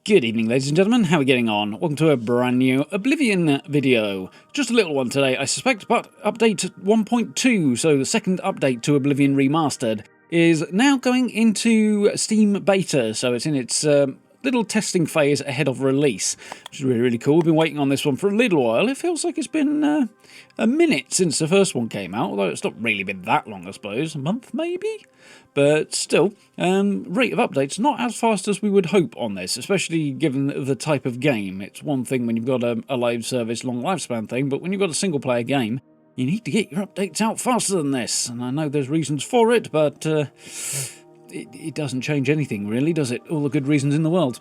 Good evening, ladies and gentlemen. How are we getting on? Welcome to a brand new Oblivion video. Just a little one today, I suspect, but update 1.2, so the second update to Oblivion Remastered, is now going into Steam beta, so it's in its little testing phase ahead of release, which is really, really cool. We've been waiting on this one for a little while. It feels like it's been a minute since the first one came out, although it's not really been that long, I suppose. A month, maybe? But still, rate of updates not as fast as we would hope on this, especially given the type of game. It's one thing when you've got a live service, long lifespan thing, but when you've got a single player game, you need to get your updates out faster than this. And I know there's reasons for it, but it doesn't change anything really, does it? All the good reasons in the world.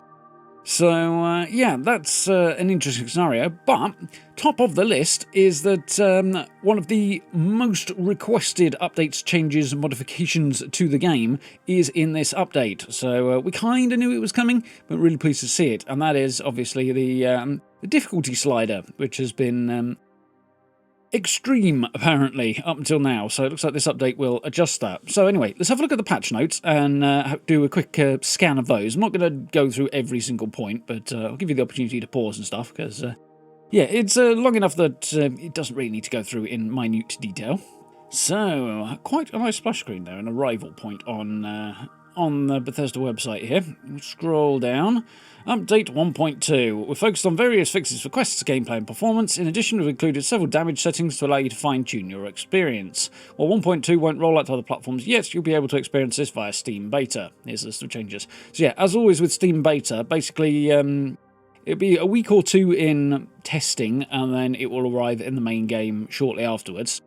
So, yeah, that's an interesting scenario, but top of the list is that one of the most requested updates, changes, and modifications to the game is in this update. So we kind of knew it was coming, but really pleased to see it, and that is obviously the difficulty slider, which has been extreme, apparently, up until now, so it looks like this update will adjust that. So anyway, let's have a look at the patch notes and do a quick scan of those. I'm not going to go through every single point, but I'll give you the opportunity to pause and stuff, because, yeah, it's long enough that it doesn't really need to go through in minute detail. So, quite a nice splash screen there, an arrival point on the Bethesda website here. Scroll down. Update 1.2. We're focused on various fixes for quests, gameplay and performance. In addition, we've included several damage settings to allow you to fine-tune your experience. While 1.2 won't roll out to other platforms yet, you'll be able to experience this via Steam Beta. Here's a list of changes. So yeah, as always with Steam Beta, basically it'll be a week or two in testing, and then it will arrive in the main game shortly afterwards.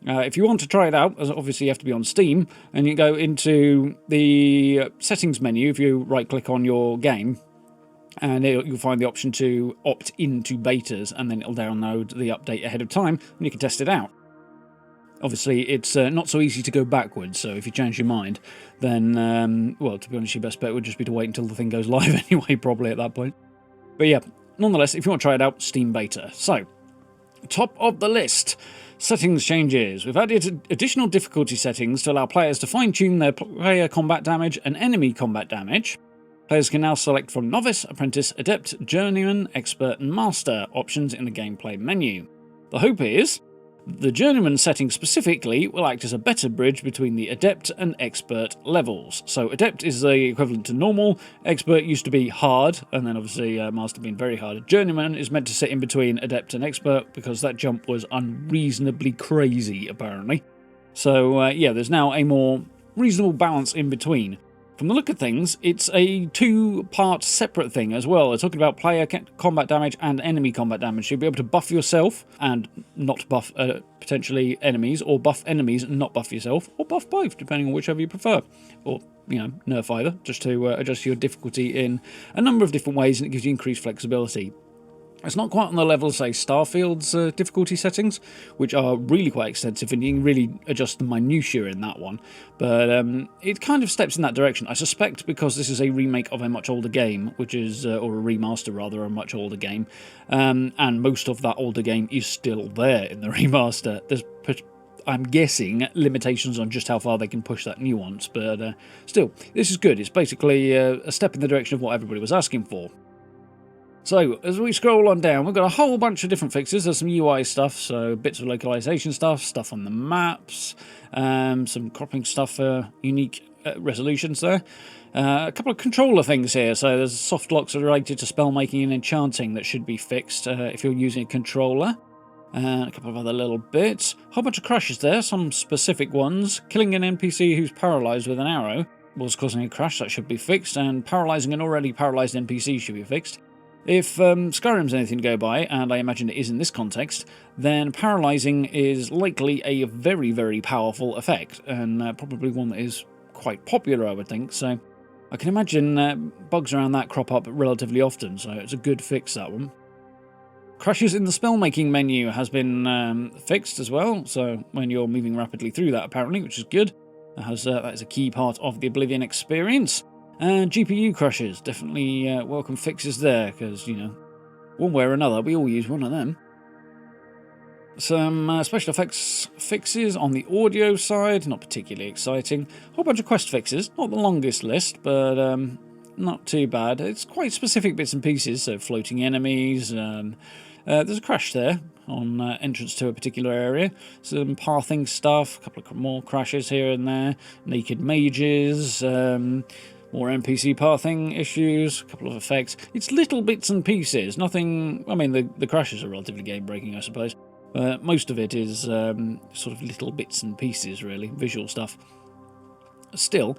If you want to try it out, obviously you have to be on Steam, and you go into the settings menu if you right-click on your game, and you'll find the option to opt into betas, and then it'll download the update ahead of time, and you can test it out. Obviously, it's not so easy to go backwards, so if you change your mind, then, well, to be honest, your best bet would just be to wait until the thing goes live anyway, probably at that point. But yeah, nonetheless, if you want to try it out, Steam Beta. So, top of the list. Settings changes. We've added additional difficulty settings to allow players to fine-tune their player combat damage and enemy combat damage. Players can now select from Novice, Apprentice, Adept, Journeyman, Expert and Master options in the gameplay menu. The hope is the Journeyman setting specifically will act as a better bridge between the Adept and Expert levels. So Adept is the equivalent to normal, Expert used to be hard, and then obviously Master being very hard. Journeyman is meant to sit in between Adept and Expert because that jump was unreasonably crazy, apparently. So yeah, there's now a more reasonable balance in between. From the look of things, it's a two-part separate thing as well. They're talking about player combat damage and enemy combat damage. You'll be able to buff yourself and not buff potentially enemies, or buff enemies and not buff yourself, or buff both, depending on whichever you prefer. Or, you know, nerf either, just to adjust your difficulty in a number of different ways, and it gives you increased flexibility. It's not quite on the level of, say, Starfield's difficulty settings, which are really quite extensive, and you can really adjust the minutiae in that one. But it kind of steps in that direction. I suspect because this is a remake of a much older game, which is, or a remaster rather, a much older game, and most of that older game is still there in the remaster. There's, I'm guessing, limitations on just how far they can push that nuance, but still, this is good. It's basically a step in the direction of what everybody was asking for. So, as we scroll on down, we've got a whole bunch of different fixes. There's some UI stuff, so bits of localization stuff, stuff on the maps, some cropping stuff for unique resolutions there. A couple of controller things here, so there's soft locks related to spellmaking and enchanting that should be fixed if you're using a controller. A couple of other little bits. A whole bunch of crashes there, some specific ones. Killing an NPC who's paralysed with an arrow was causing a crash, that should be fixed, and paralysing an already paralysed NPC should be fixed. If Skyrim's anything to go by, and I imagine it is in this context, then paralysing is likely a very, very powerful effect, and probably one that is quite popular, I would think, so I can imagine bugs around that crop up relatively often, so it's a good fix, that one. Crashes in the spellmaking menu has been fixed as well, so when you're moving rapidly through that, apparently, which is good, that is a key part of the Oblivion experience. And GPU crashes, definitely welcome fixes there, because, you know, one way or another, we all use one of them. Some special effects fixes on the audio side, not particularly exciting. A whole bunch of quest fixes, not the longest list, but not too bad. It's quite specific bits and pieces, so floating enemies. There's a crash there on entrance to a particular area. Some pathing stuff, a couple of more crashes here and there. Naked mages, more NPC pathing issues, a couple of effects. It's little bits and pieces, nothing... I mean, the crashes are relatively game-breaking, I suppose. Most of it is sort of little bits and pieces, really, visual stuff. Still,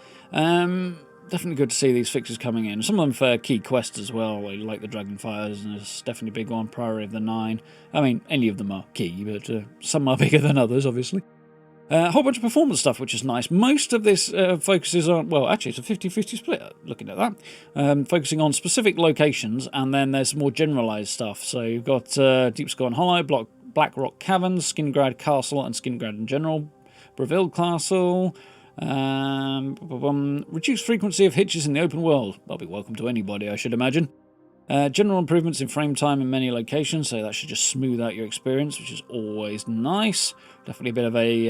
definitely good to see these fixes coming in. Some of them for key quests as well, like the Dragonfires, and it's definitely a big one, Priory of the Nine. I mean, any of them are key, but some are bigger than others, obviously. A whole bunch of performance stuff, which is nice. Most of this focuses on... Well, actually, it's a 50-50 split, looking at that. Focusing on specific locations, and then there's more generalised stuff. So you've got Deep Scorn Hollow, Black Rock Caverns, Skingrad Castle, and Skingrad in general. Breville Castle... reduced frequency of hitches in the open world. That'll be welcome to anybody, I should imagine. General improvements in frame time in many locations, so that should just smooth out your experience, which is always nice. Definitely a bit of a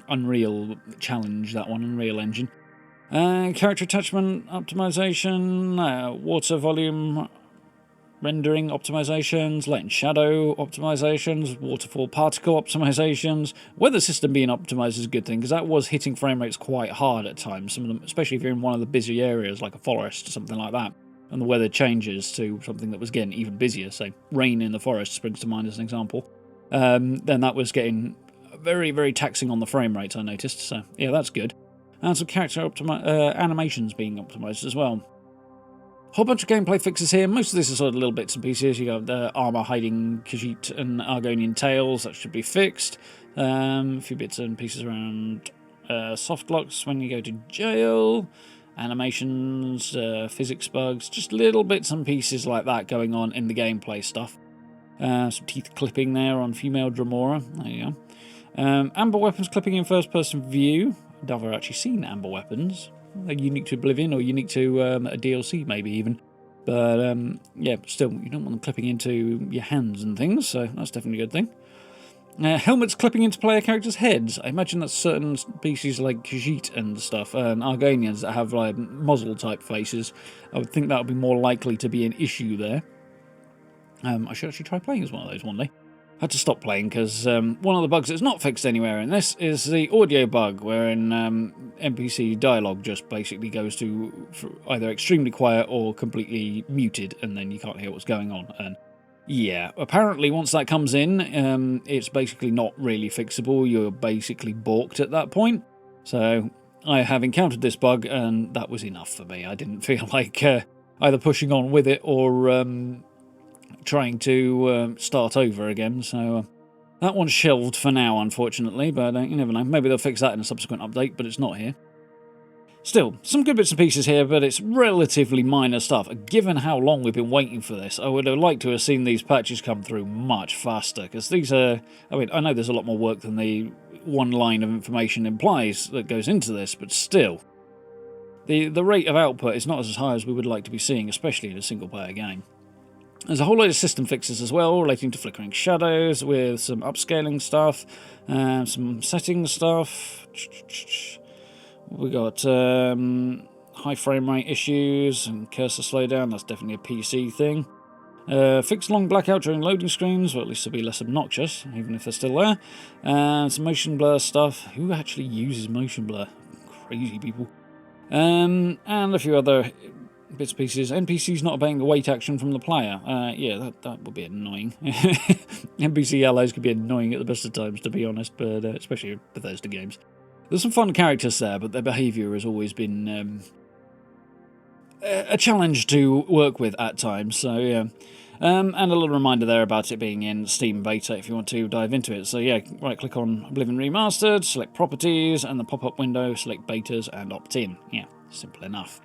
Unreal challenge, that one, Unreal Engine. Character attachment optimization, water volume rendering optimizations, light and shadow optimizations, waterfall particle optimizations. Weather system being optimized is a good thing, because that was hitting frame rates quite hard at times. Some of them, especially if you're in one of the busy areas like a forest or something like that, and the weather changes to something that was getting even busier, say rain in the forest springs to mind as an example, then that was getting very, very taxing on the frame rates, I noticed. So yeah, that's good. And some character animations being optimized as well. Whole bunch of gameplay fixes here. Most of this is sort of little bits and pieces. You got the armor hiding Khajiit and Argonian tails. That should be fixed. A few bits and pieces around soft locks when you go to jail. Animations, physics bugs. Just little bits and pieces like that going on in the gameplay stuff. Some teeth clipping there on female Dremora. There you go. Amber weapons clipping in first-person view. I've never actually seen amber weapons. They're unique to Oblivion, or unique to a DLC maybe even. But yeah, still, you don't want them clipping into your hands and things, so that's definitely a good thing. Helmets clipping into player characters' heads. I imagine that's certain species like Khajiit and stuff, and Argonians that have like muzzle-type faces. I would think that would be more likely to be an issue there. I should actually try playing as one of those one day. Had to stop playing because one of the bugs that's not fixed anywhere in this is the audio bug, wherein NPC dialogue just basically goes to either extremely quiet or completely muted, and then you can't hear what's going on. And yeah, apparently once that comes in, it's basically not really fixable. You're basically balked at that point. So I have encountered this bug, and that was enough for me. I didn't feel like either pushing on with it or trying to start over again, so that one's shelved for now, unfortunately, but you never know. Maybe they'll fix that in a subsequent update, but it's not here. Still, some good bits and pieces here, but it's relatively minor stuff. Given how long we've been waiting for this, I would have liked to have seen these patches come through much faster, because these are... I mean, I know there's a lot more work than the one line of information implies that goes into this, but still, the rate of output is not as high as we would like to be seeing, especially in a single-player game. There's a whole load of system fixes as well, relating to flickering shadows, with some upscaling stuff, some settings stuff. We got high frame rate issues and cursor slowdown. That's definitely a PC thing. Fixed long blackout during loading screens, or at least they'll be less obnoxious, even if they're still there. Some motion blur stuff. Who actually uses motion blur? Crazy people. And a few other bits and pieces. NPCs not obeying the wait action from the player. Yeah, that would be annoying. NPC allies could be annoying at the best of times, to be honest, but especially in Bethesda games. There's some fun characters there, but their behaviour has always been a challenge to work with at times, so yeah. And a little reminder there about it being in Steam Beta if you want to dive into it. So yeah, right-click on Oblivion Remastered, select Properties, and the pop-up window, select Betas and opt-in. Yeah, simple enough.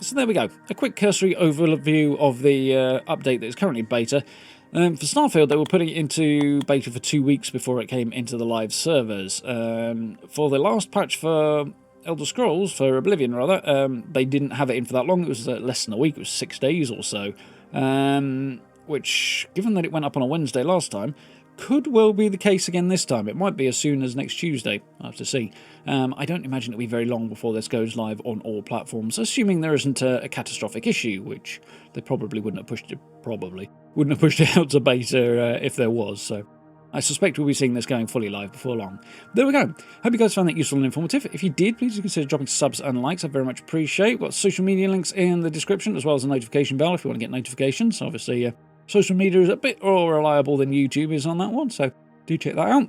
So there we go, a quick cursory overview of the update that is currently beta. For Starfield, they were putting it into beta for 2 weeks before it came into the live servers. For the last patch for Elder Scrolls, for Oblivion rather, they didn't have it in for that long. It was less than a week, it was 6 days or so. Which, given that it went up on a Wednesday last time, could well be the case again this time. It might be as soon as next Tuesday. I'll have to see. I don't imagine it'll be very long before this goes live on all platforms, assuming there isn't a catastrophic issue, which they probably wouldn't have pushed it out to beta if there was. So I suspect we'll be seeing this going fully live before long. There we go. Hope you guys found that useful and informative. If you did, please consider dropping subs and likes. I very much appreciate. We've got social media links in the description, as well as a notification bell if you want to get notifications. Obviously, social media is a bit more reliable than YouTube is on that one, so do check that out.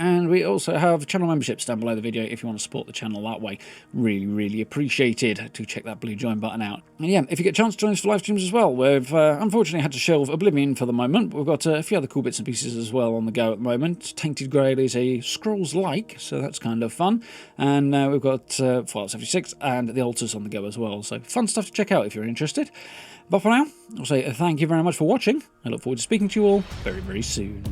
And we also have channel memberships down below the video if you want to support the channel that way. Really, really appreciated. Do check that blue join button out. And yeah, if you get a chance to join us for live streams as well, we've unfortunately had to shelve Oblivion for the moment. We've got a few other cool bits and pieces as well on the go at the moment. Tainted Grail is a Scrolls-like, so that's kind of fun. And we've got Fallout 76 and the Altars on the go as well. So fun stuff to check out if you're interested. But for now, I'll say thank you very much for watching. I look forward to speaking to you all very, very soon.